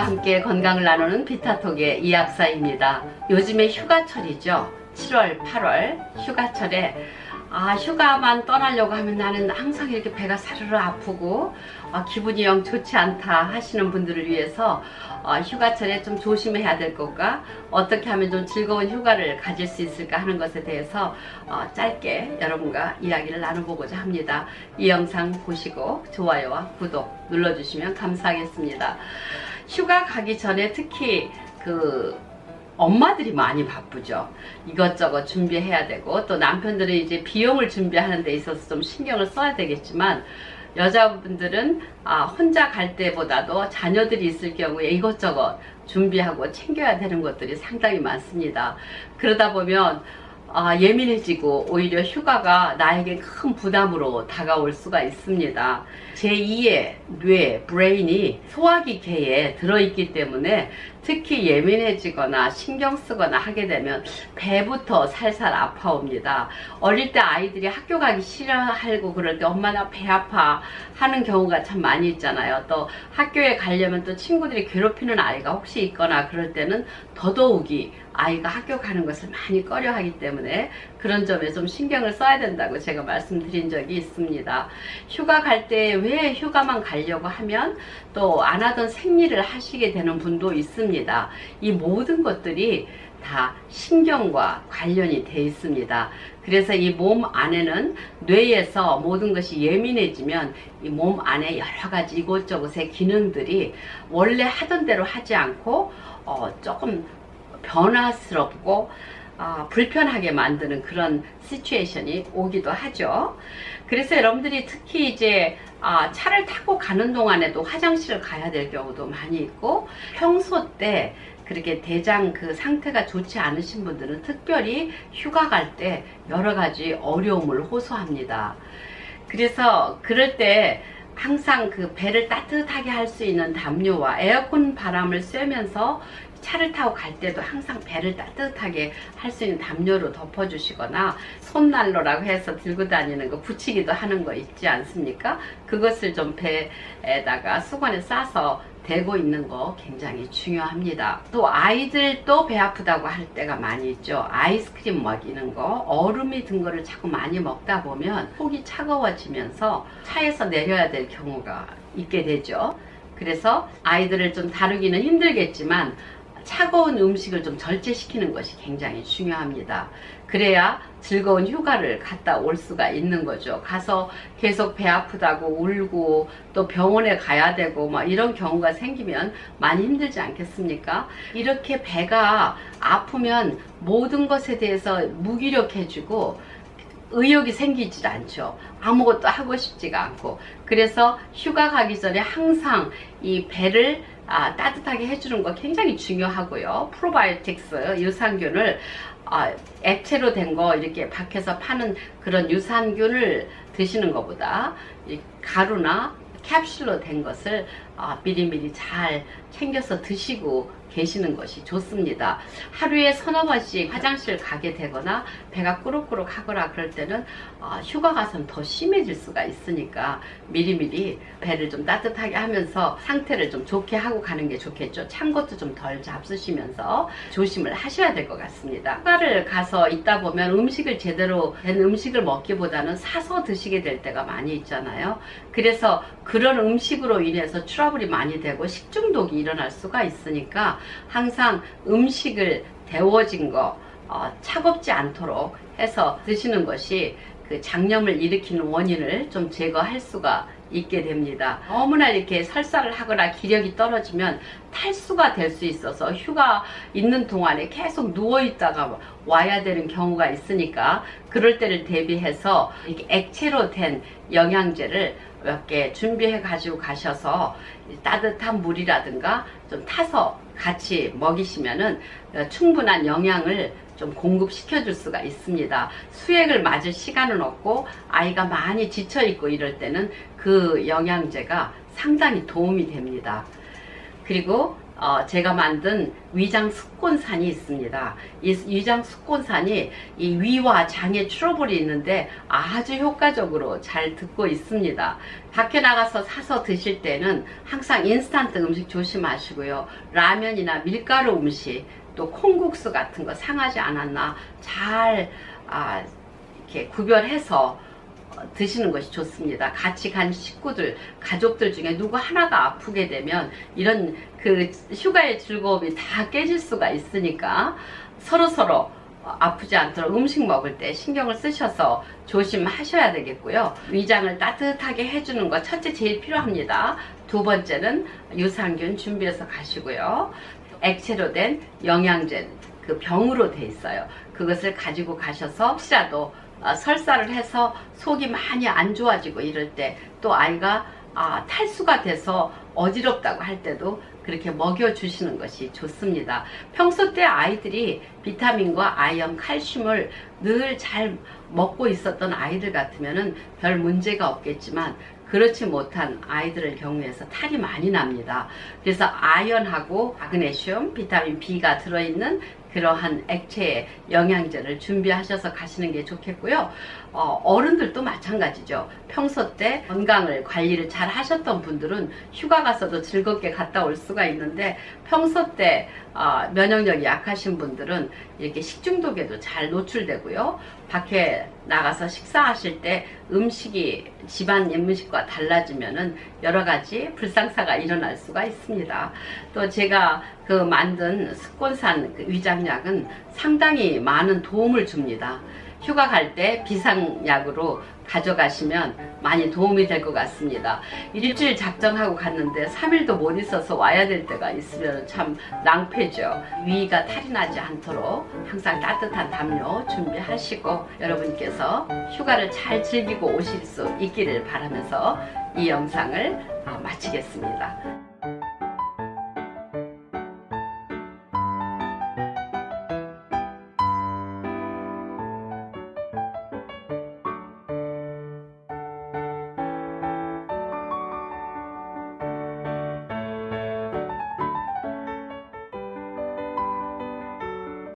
여러분과 함께 건강을 나누는 비타톡의 이약사입니다. 요즘에 휴가철이죠. 7월, 8월 휴가철에 휴가만 떠나려고 하면 나는 항상 이렇게 배가 사르르 아프고 기분이 영 좋지 않다 하시는 분들을 위해서 휴가철에 좀 조심해야 될 것과 어떻게 하면 좀 즐거운 휴가를 가질 수 있을까 하는 것에 대해서 짧게 여러분과 이야기를 나눠보고자 합니다. 이 영상 보시고 좋아요와 구독 눌러주시면 감사하겠습니다. 휴가 가기 전에 특히 엄마들이 많이 바쁘죠. 이것저것 준비해야 되고 또 남편들은 이제 비용을 준비하는 데 있어서 좀 신경을 써야 되겠지만 여자분들은 혼자 갈 때보다도 자녀들이 있을 경우에 이것저것 준비하고 챙겨야 되는 것들이 상당히 많습니다. 그러다 보면 예민해지고 오히려 휴가가 나에게 큰 부담으로 다가올 수가 있습니다. 제2의 뇌, 브레인이 소화기 계에 들어있기 때문에 특히 예민해지거나 신경 쓰거나 하게 되면 배부터 살살 아파옵니다. 어릴 때 아이들이 학교 가기 싫어하고 그럴 때 엄마 나 배 아파 하는 경우가 참 많이 있잖아요. 또 학교에 가려면 또 친구들이 괴롭히는 아이가 혹시 있거나 그럴 때는 더더욱이 아이가 학교 가는 것을 많이 꺼려 하기 때문에 그런 점에 좀 신경을 써야 된다고 제가 말씀드린 적이 있습니다. 휴가 갈 때 왜 휴가만 가려고 하면 또 안 하던 생리를 하시게 되는 분도 있습니다. 이 모든 것들이 다 신경과 관련이 돼 있습니다. 그래서 이 몸 안에는 뇌에서 모든 것이 예민해지면 이 몸 안에 여러 가지 이곳저곳의 기능들이 원래 하던 대로 하지 않고 조금 변화스럽고 불편하게 만드는 그런 시츄에이션이 오기도 하죠. 그래서 여러분들이 특히 이제 차를 타고 가는 동안에도 화장실을 가야 될 경우도 많이 있고 평소 때 그렇게 대장 상태가 좋지 않으신 분들은 특별히 휴가 갈 때 여러 가지 어려움을 호소합니다. 그래서 그럴 때 항상 배를 따뜻하게 할 수 있는 담요와 에어컨 바람을 쐬면서 차를 타고 갈 때도 항상 배를 따뜻하게 할 수 있는 담요로 덮어주시거나 손난로라고 해서 들고 다니는 거 붙이기도 하는 거 있지 않습니까? 그것을 좀 배에다가 수건에 싸서 대고 있는 거 굉장히 중요합니다. 또 아이들도 배 아프다고 할 때가 많이 있죠. 아이스크림 먹이는 거, 얼음이 든 거를 자꾸 많이 먹다 보면 속이 차가워지면서 차에서 내려야 될 경우가 있게 되죠. 그래서 아이들을 좀 다루기는 힘들겠지만 차가운 음식을 좀 절제시키는 것이 굉장히 중요합니다. 그래야 즐거운 휴가를 갔다 올 수가 있는 거죠. 가서 계속 배 아프다고 울고 또 병원에 가야 되고 이런 경우가 생기면 많이 힘들지 않겠습니까? 이렇게 배가 아프면 모든 것에 대해서 무기력해지고 의욕이 생기질 않죠. 아무것도 하고 싶지가 않고. 그래서 휴가 가기 전에 항상 이 배를 따뜻하게 해주는 거 굉장히 중요하고요. 프로바이오틱스 유산균을 액체로 된 거 이렇게 밖에서 파는 그런 유산균을 드시는 것보다 가루나 캡슐로 된 것을 미리미리 잘 챙겨서 드시고 계시는 것이 좋습니다. 하루에 서너 번씩 화장실 가게 되거나 배가 꾸룩꾸룩 하거나 그럴 때는 휴가 가서는 더 심해질 수가 있으니까 미리미리 배를 좀 따뜻하게 하면서 상태를 좀 좋게 하고 가는 게 좋겠죠. 찬 것도 좀 덜 잡수시면서 조심을 하셔야 될 것 같습니다. 휴가를 가서 있다 보면 음식을 제대로 된 음식을 먹기보다는 사서 드시게 될 때가 많이 있잖아요. 그래서 그런 음식으로 인해서 트러블이 많이 되고 식중독이 일어날 수가 있으니까 항상 음식을 데워진 거 차갑지 않도록 해서 드시는 것이 장염을 일으키는 원인을 좀 제거할 수가 있게 됩니다. 너무나 이렇게 설사를 하거나 기력이 떨어지면 탈수가 될 수 있어서 휴가 있는 동안에 계속 누워있다가 와야 되는 경우가 있으니까 그럴 때를 대비해서 이렇게 액체로 된 영양제를 몇 개 준비해 가지고 가셔서 따뜻한 물이라든가 좀 타서 같이 먹이시면은 충분한 영양을 좀 공급시켜 줄 수가 있습니다. 수액을 맞을 시간은 없고 아이가 많이 지쳐 있고 이럴 때는 그 영양제가 상당히 도움이 됩니다. 그리고 제가 만든 위장 습곤산이 있습니다. 이 위장 습곤산이 이 위와 장의 트러블이 있는데 아주 효과적으로 잘 듣고 있습니다. 밖에 나가서 사서 드실 때는 항상 인스턴트 음식 조심하시고요. 라면이나 밀가루 음식, 또 콩국수 같은 거 상하지 않았나 잘 이렇게 구별해서 드시는 것이 좋습니다. 같이 간 식구들, 가족들 중에 누구 하나가 아프게 되면 이런 그 휴가의 즐거움이 다 깨질 수가 있으니까 서로서로 아프지 않도록 음식 먹을 때 신경을 쓰셔서 조심하셔야 되겠고요. 위장을 따뜻하게 해주는 거 첫째 제일 필요합니다. 두 번째는 유산균 준비해서 가시고요. 액체로 된 영양제, 그 병으로 돼 있어요. 그것을 가지고 가셔서 혹시라도 설사를 해서 속이 많이 안 좋아지고 이럴 때, 또 아이가 탈수가 돼서 어지럽다고 할 때도 그렇게 먹여주시는 것이 좋습니다. 평소 때 아이들이 비타민과 아연, 칼슘을 늘 잘 먹고 있었던 아이들 같으면 별 문제가 없겠지만 그렇지 못한 아이들의 경우에서 탈이 많이 납니다. 그래서 아연하고 마그네슘, 비타민 B가 들어있는 그러한 액체의 영양제를 준비하셔서 가시는 게 좋겠고요. 어른들도 마찬가지죠. 평소 때 건강을 관리를 잘 하셨던 분들은 휴가 가서도 즐겁게 갔다 올 수가 있는데, 평소 때 면역력이 약하신 분들은 이렇게 식중독에도 잘 노출되고요. 밖에 나가서 식사하실 때 음식이 집안 음식과 달라지면은 여러 가지 불상사가 일어날 수가 있습니다. 또 제가 그 만든 습곤산 그 위장약은 상당히 많은 도움을 줍니다. 휴가 갈 때 비상약으로 가져가시면 많이 도움이 될 것 같습니다. 일주일 작정하고 갔는데 3일도 못 있어서 와야 될 때가 있으면 참 낭패죠. 위가 탈이 나지 않도록 항상 따뜻한 담요 준비하시고 여러분께서 휴가를 잘 즐기고 오실 수 있기를 바라면서 이 영상을 마치겠습니다.